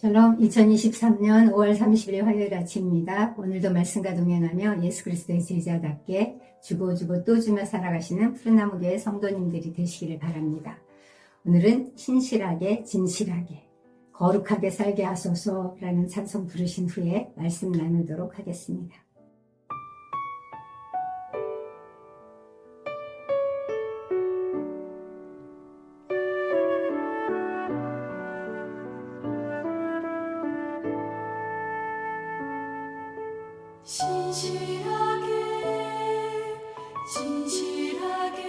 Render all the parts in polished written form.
샬롬, 2023년 5월 30일 화요일 아침입니다. 오늘도 말씀과 동행하며 예수 그리스도의 제자답게 주고 또 주며 살아가시는 푸른나무교회 성도님들이 되시기를 바랍니다. 오늘은 신실하게 진실하게 거룩하게 살게 하소서라는 찬송 부르신 후에 말씀 나누도록 하겠습니다. 신실하게 진실하게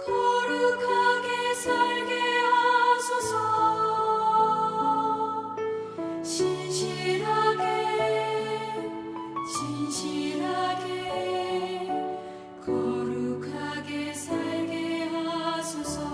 거룩하게 살게 하소서. 신실하게 진실하게 거룩하게 살게 하소서.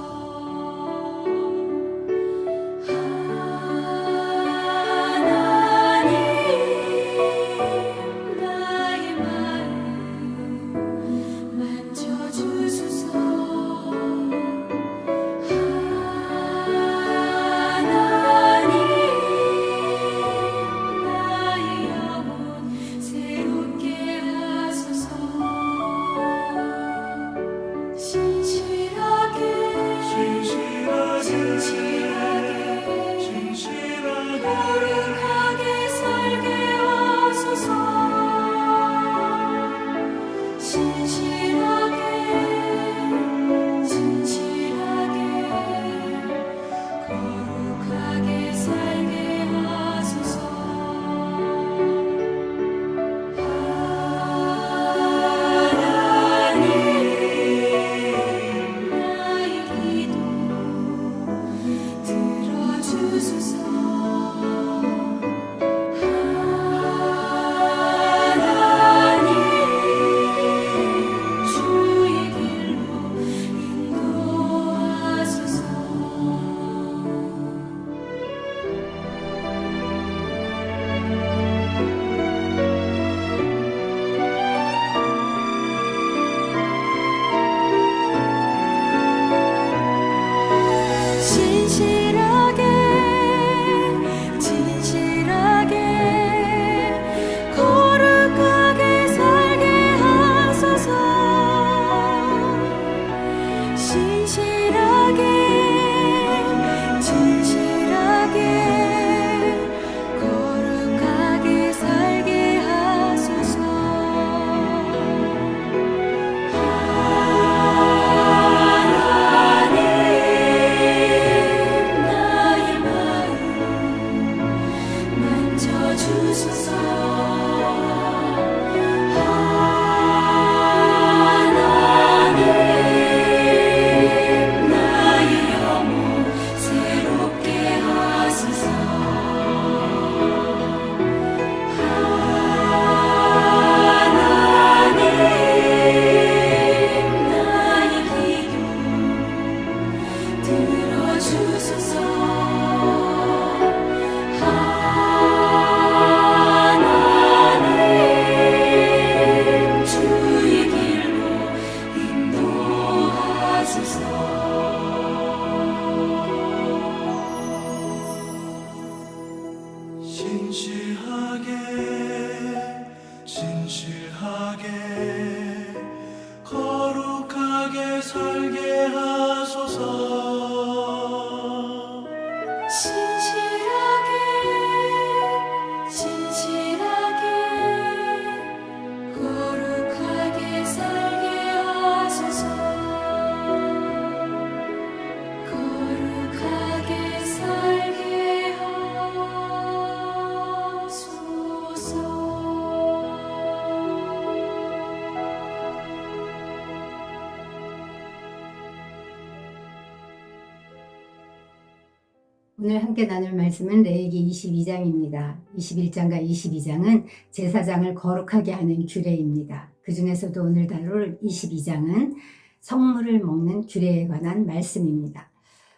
오늘 함께 나눌 말씀은 레위기 22장입니다. 21장과 22장은 제사장을 거룩하게 하는 규례입니다. 그 중에서도 오늘 다룰 22장은 성물을 먹는 규례에 관한 말씀입니다.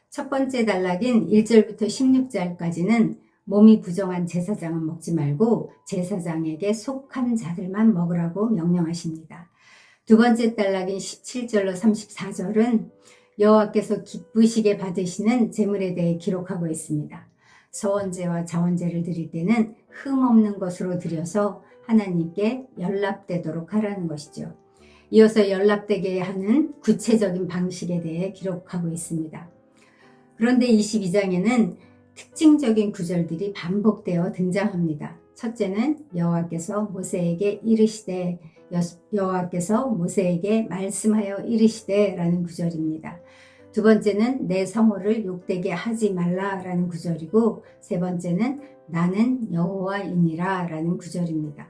첫 번째 단락인 1절부터 16절까지는 몸이 부정한 제사장은 먹지 말고 제사장에게 속한 자들만 먹으라고 명령하십니다. 두 번째 단락인 17절로 34절은 여호와께서 기쁘시게 받으시는 제물에 대해 기록하고 있습니다. 서원제와 자원제를 드릴 때는 흠없는 것으로 드려서 하나님께 연락되도록 하라는 것이죠. 이어서 연락되게 하는 구체적인 방식에 대해 기록하고 있습니다. 그런데 22장에는 특징적인 구절들이 반복되어 등장합니다. 첫째는 여호와께서 모세에게 이르시되, 여호와께서 모세에게 말씀하여 이르시되 라는 구절입니다. 두 번째는 내 성호를 욕되게 하지 말라 라는 구절이고, 세 번째는 나는 여호와이니라 라는 구절입니다.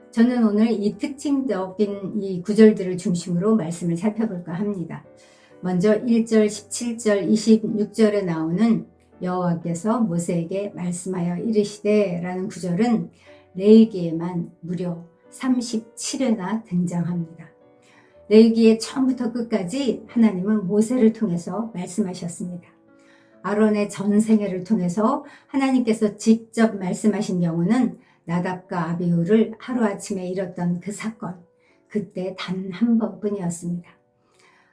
저는 오늘 이 특징적인 이 구절들을 중심으로 말씀을 살펴볼까 합니다. 먼저 1절, 17절, 26절에 나오는 여호와께서 모세에게 말씀하여 이르시되 라는 구절은 레위기에만 무려 37회나 등장합니다. 레위기의 처음부터 끝까지 하나님은 모세를 통해서 말씀하셨습니다. 아론의 전생애를 통해서 하나님께서 직접 말씀하신 경우는 나답과 아비후를 하루아침에 잃었던 그 사건, 그때 단 한 번뿐이었습니다.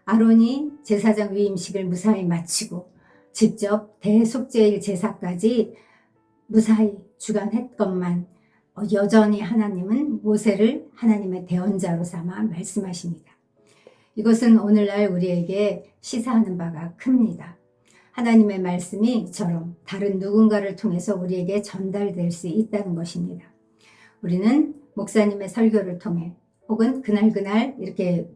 아론이 제사장 위임식을 무사히 마치고 직접 대속죄일 제사까지 무사히 주관했건만 여전히 하나님은 모세를 하나님의 대언자로 삼아 말씀하십니다. 이것은 오늘날 우리에게 시사하는 바가 큽니다. 하나님의 말씀이 이처럼 다른 누군가를 통해서 우리에게 전달될 수 있다는 것입니다. 우리는 목사님의 설교를 통해 혹은 그날 이렇게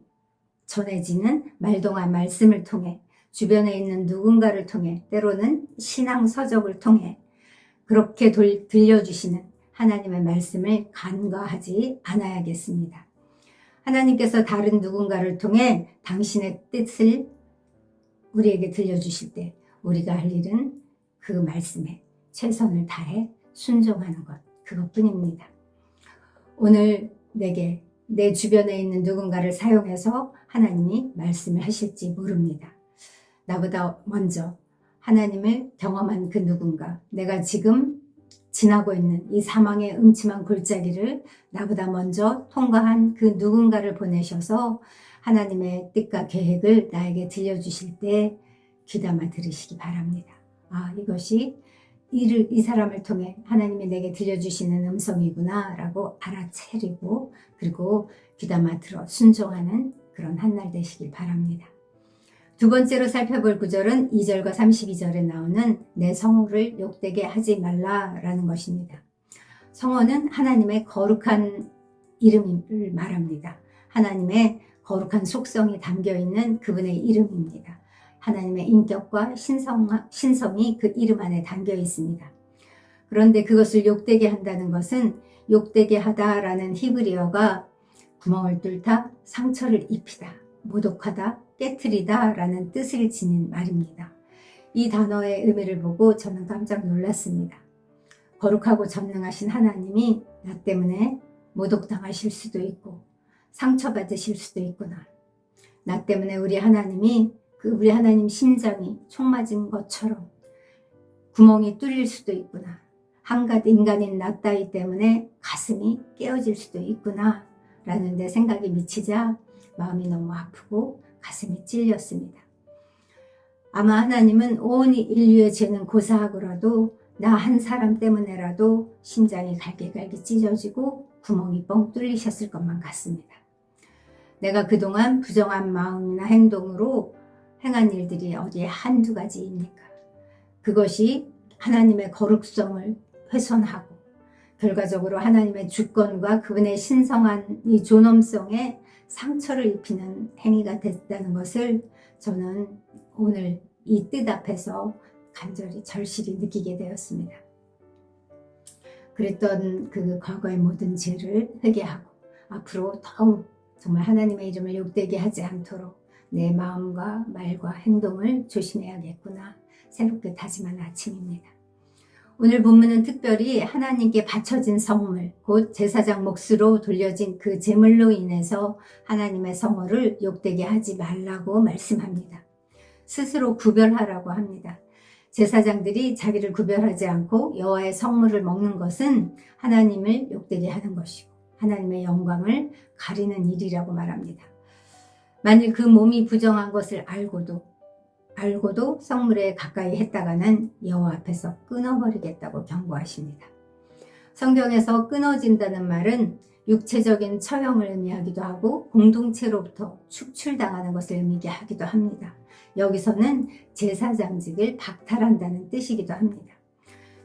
전해지는 말동안 말씀을 통해 주변에 있는 누군가를 통해 때로는 신앙 서적을 통해 그렇게 들려주시는 하나님의 말씀을 간과하지 않아야겠습니다. 하나님께서 다른 누군가를 통해 당신의 뜻을 우리에게 들려주실 때 우리가 할 일은 그 말씀에 최선을 다해 순종하는 것, 그것뿐입니다. 오늘 내게 내 주변에 있는 누군가를 사용해서 하나님이 말씀을 하실지 모릅니다. 나보다 먼저 하나님을 경험한 그 누군가, 내가 지금 지나고 있는 이 사망의 음침한 골짜기를 나보다 먼저 통과한 그 누군가를 보내셔서 하나님의 뜻과 계획을 나에게 들려주실 때 귀담아 들으시기 바랍니다. 이것이 이 사람을 통해 하나님이 내게 들려주시는 음성이구나 라고 알아차리고 그리고 귀담아 들어 순종하는 그런 한날 되시길 바랍니다. 두 번째로 살펴볼 구절은 2절과 32절에 나오는 내 성호를 욕되게 하지 말라라는 것입니다. 성호는 하나님의 거룩한 이름을 말합니다. 하나님의 거룩한 속성이 담겨있는 그분의 이름입니다. 하나님의 인격과 신성이 그 이름 안에 담겨 있습니다. 그런데 그것을 욕되게 한다는 것은 욕되게 하다라는 히브리어가 구멍을 뚫다, 상처를 입히다, 모독하다, 깨트리다 라는 뜻을 지닌 말입니다. 이 단어의 의미를 보고 저는 깜짝 놀랐습니다. 거룩하고 전능하신 하나님이 나 때문에 모독당하실 수도 있고 상처받으실 수도 있구나. 나 때문에 우리 하나님 심장이 총 맞은 것처럼 구멍이 뚫릴 수도 있구나. 한갓 인간인 나 따위 때문에 가슴이 깨어질 수도 있구나 라는 데 생각이 미치자 마음이 너무 아프고 가슴이 찔렸습니다. 아마 하나님은 온 인류의 죄는 고사하고라도 나 한 사람 때문에라도 심장이 갈기갈기 찢어지고 구멍이 뻥 뚫리셨을 것만 같습니다. 내가 그동안 부정한 마음이나 행동으로 행한 일들이 어디에 한두 가지입니까? 그것이 하나님의 거룩성을 훼손하고 결과적으로 하나님의 주권과 그분의 신성한 이 존엄성에 상처를 입히는 행위가 됐다는 것을 저는 오늘 이 뜻 앞에서 간절히 절실히 느끼게 되었습니다. 그랬던 그 과거의 모든 죄를 회개하고 앞으로 더욱 정말 하나님의 이름을 욕되게 하지 않도록 내 마음과 말과 행동을 조심해야겠구나 새롭게 다짐한 아침입니다. 오늘 본문은 특별히 하나님께 바쳐진 성물, 곧 제사장 몫으로 돌려진 그 제물로 인해서 하나님의 성호를 욕되게 하지 말라고 말씀합니다. 스스로 구별하라고 합니다. 제사장들이 자기를 구별하지 않고 여호와의 성물을 먹는 것은 하나님을 욕되게 하는 것이고 하나님의 영광을 가리는 일이라고 말합니다. 만일 그 몸이 부정한 것을 알고도 알고도 성물에 가까이 했다가는 여호와 앞에서 끊어버리겠다고 경고하십니다. 성경에서 끊어진다는 말은 육체적인 처형을 의미하기도 하고 공동체로부터 축출당하는 것을 의미하기도 합니다. 여기서는 제사장직을 박탈한다는 뜻이기도 합니다.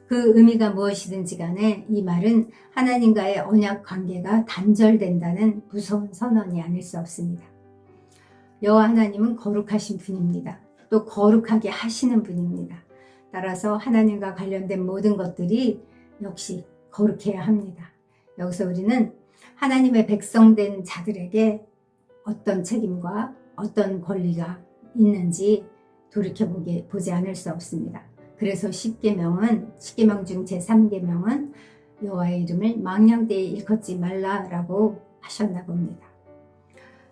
그 의미가 무엇이든지 간에 이 말은 하나님과의 언약 관계가 단절된다는 무서운 선언이 아닐 수 없습니다. 여호와 하나님은 거룩하신 분입니다. 또 거룩하게 하시는 분입니다. 따라서 하나님과 관련된 모든 것들이 역시 거룩해야 합니다. 여기서 우리는 하나님의 백성된 자들에게 어떤 책임과 어떤 권리가 있는지 돌이켜보지 않을 수 없습니다. 그래서 십계명 중 제3계명은 여호와의 이름을 망령되이 일컫지 말라라고 하셨나 봅니다.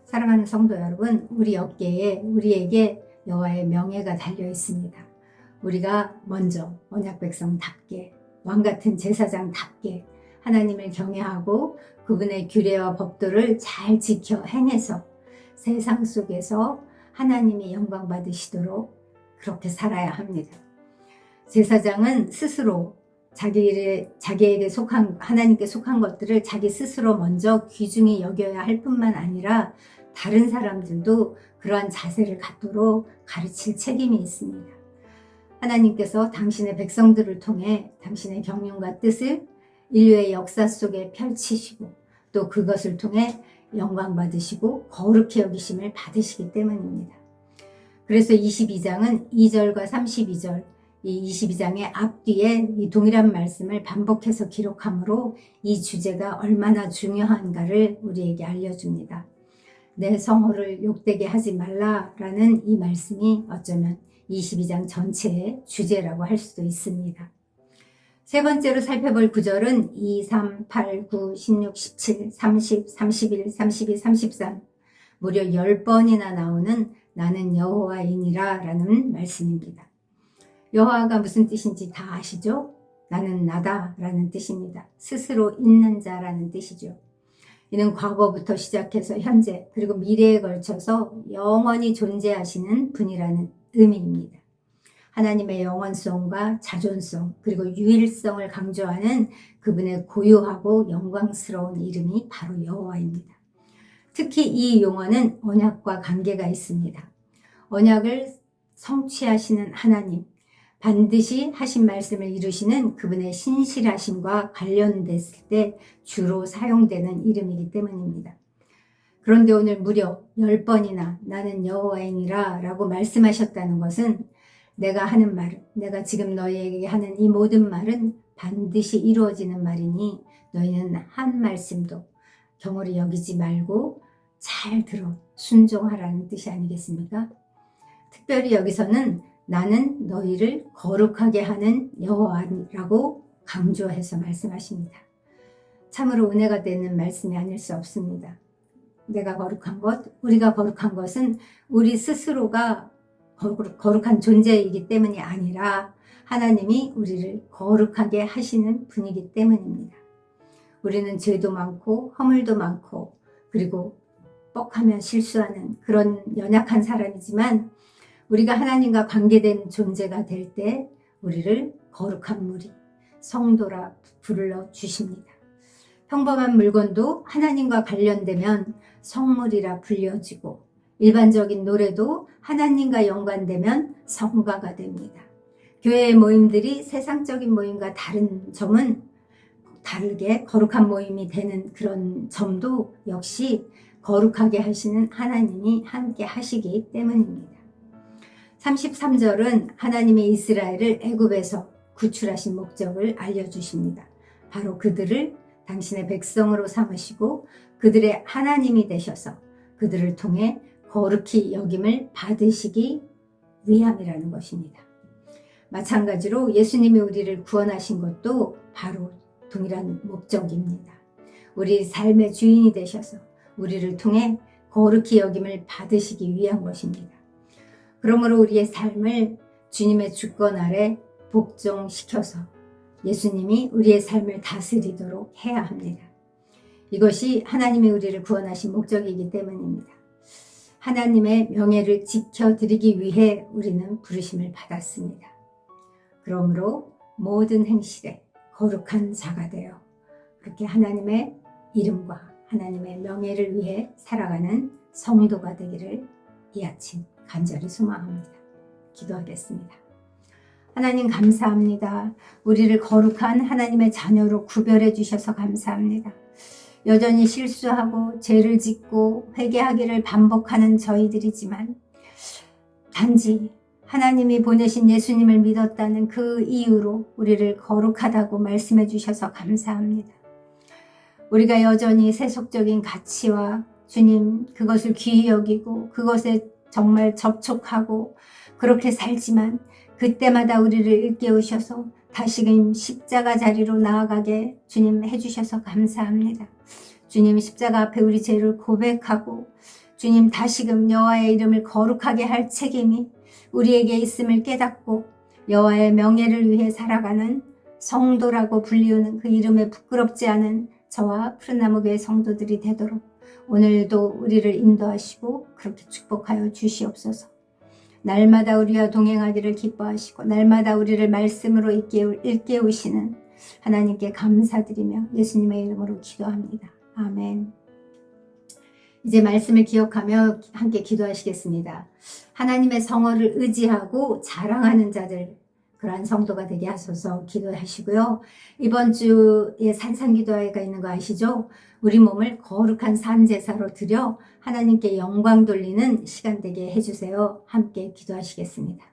사랑하는 성도 여러분, 우리 어깨에 우리에게 여호와의 명예가 달려 있습니다. 우리가 먼저 언약 백성답게 왕같은 제사장답게 하나님을 경외하고 그분의 규례와 법도를 잘 지켜 행해서 세상 속에서 하나님이 영광 받으시도록 그렇게 살아야 합니다. 제사장은 스스로 자기에게 속한 하나님께 속한 것들을 자기 스스로 먼저 귀중히 여겨야 할 뿐만 아니라 다른 사람들도 그러한 자세를 갖도록 가르칠 책임이 있습니다. 하나님께서 당신의 백성들을 통해 당신의 경륜과 뜻을 인류의 역사 속에 펼치시고 또 그것을 통해 영광 받으시고 거룩히 여기심을 받으시기 때문입니다. 그래서 22장은 2절과 32절 이 22장의 앞뒤에 이 동일한 말씀을 반복해서 기록하므로 이 주제가 얼마나 중요한가를 우리에게 알려줍니다. 내 성호를 욕되게 하지 말라라는 이 말씀이 어쩌면 22장 전체의 주제라고 할 수도 있습니다. 세 번째로 살펴볼 구절은 2, 3, 8, 9, 16, 17, 30, 31, 32, 33 무려 10번이나 나오는 나는 여호와이니라 라는 말씀입니다. 여호와가 무슨 뜻인지 다 아시죠? 나는 나다 라는 뜻입니다. 스스로 있는 자라는 뜻이죠. 이는 과거부터 시작해서 현재 그리고 미래에 걸쳐서 영원히 존재하시는 분이라는 의미입니다. 하나님의 영원성과 자존성 그리고 유일성을 강조하는 그분의 고유하고 영광스러운 이름이 바로 여호와입니다. 특히 이 용어는 언약과 관계가 있습니다. 언약을 성취하시는 하나님, 반드시 하신 말씀을 이루시는 그분의 신실하심과 관련됐을 때 주로 사용되는 이름이기 때문입니다. 그런데 오늘 무려 10번이나 나는 여호와이니라 라고 말씀하셨다는 것은 내가 하는 말은, 내가 지금 너희에게 하는 이 모든 말은 반드시 이루어지는 말이니 너희는 한 말씀도 경홀히 여기지 말고 잘 들어 순종하라는 뜻이 아니겠습니까? 특별히 여기서는 나는 너희를 거룩하게 하는 여호와라고 강조해서 말씀하십니다. 참으로 은혜가 되는 말씀이 아닐 수 없습니다. 내가 거룩한 것, 우리가 거룩한 것은 우리 스스로가 거룩한 존재이기 때문이 아니라 하나님이 우리를 거룩하게 하시는 분이기 때문입니다. 우리는 죄도 많고 허물도 많고 그리고 뻑하면 실수하는 그런 연약한 사람이지만 우리가 하나님과 관계된 존재가 될 때 우리를 거룩한 무리, 성도라 불러 주십니다. 평범한 물건도 하나님과 관련되면 성물이라 불려지고 일반적인 노래도 하나님과 연관되면 성가가 됩니다. 교회의 모임들이 세상적인 모임과 다른 점은 다르게 거룩한 모임이 되는 그런 점도 역시 거룩하게 하시는 하나님이 함께 하시기 때문입니다. 33절은 하나님이 이스라엘을 애굽에서 구출하신 목적을 알려주십니다. 바로 그들을 당신의 백성으로 삼으시고 그들의 하나님이 되셔서 그들을 통해 거룩히 여김을 받으시기 위함이라는 것입니다. 마찬가지로 예수님이 우리를 구원하신 것도 바로 동일한 목적입니다. 우리 삶의 주인이 되셔서 우리를 통해 거룩히 여김을 받으시기 위한 것입니다. 그러므로 우리의 삶을 주님의 주권 아래 복종시켜서 예수님이 우리의 삶을 다스리도록 해야 합니다. 이것이 하나님이 우리를 구원하신 목적이기 때문입니다. 하나님의 명예를 지켜드리기 위해 우리는 부르심을 받았습니다. 그러므로 모든 행실에 거룩한 자가 되어 그렇게 하나님의 이름과 하나님의 명예를 위해 살아가는 성도가 되기를 이 아침 간절히 소망합니다. 기도하겠습니다. 하나님 감사합니다. 우리를 거룩한 하나님의 자녀로 구별해 주셔서 감사합니다. 여전히 실수하고 죄를 짓고 회개하기를 반복하는 저희들이지만 단지 하나님이 보내신 예수님을 믿었다는 그 이유로 우리를 거룩하다고 말씀해 주셔서 감사합니다. 우리가 여전히 세속적인 가치와 주님 그것을 귀히 여기고 그것에 정말 접촉하고 그렇게 살지만 그때마다 우리를 일깨우셔서 다시금 십자가 자리로 나아가게 주님 해주셔서 감사합니다. 주님 십자가 앞에 우리 죄를 고백하고 주님 다시금 여호와의 이름을 거룩하게 할 책임이 우리에게 있음을 깨닫고 여호와의 명예를 위해 살아가는 성도라고 불리우는 그 이름에 부끄럽지 않은 저와 푸른나무교회 성도들이 되도록 오늘도 우리를 인도하시고 그렇게 축복하여 주시옵소서. 날마다 우리와 동행하기를 기뻐하시고 날마다 우리를 말씀으로 일깨우시는 하나님께 감사드리며 예수님의 이름으로 기도합니다. 아멘. 이제 말씀을 기억하며 함께 기도하시겠습니다. 하나님의 성어를 의지하고 자랑하는 자들 그러한 성도가 되게 하소서 기도하시고요. 이번 주에 산상기도회가 있는 거 아시죠? 우리 몸을 거룩한 산제사로 드려 하나님께 영광 돌리는 시간 되게 해주세요. 함께 기도하시겠습니다.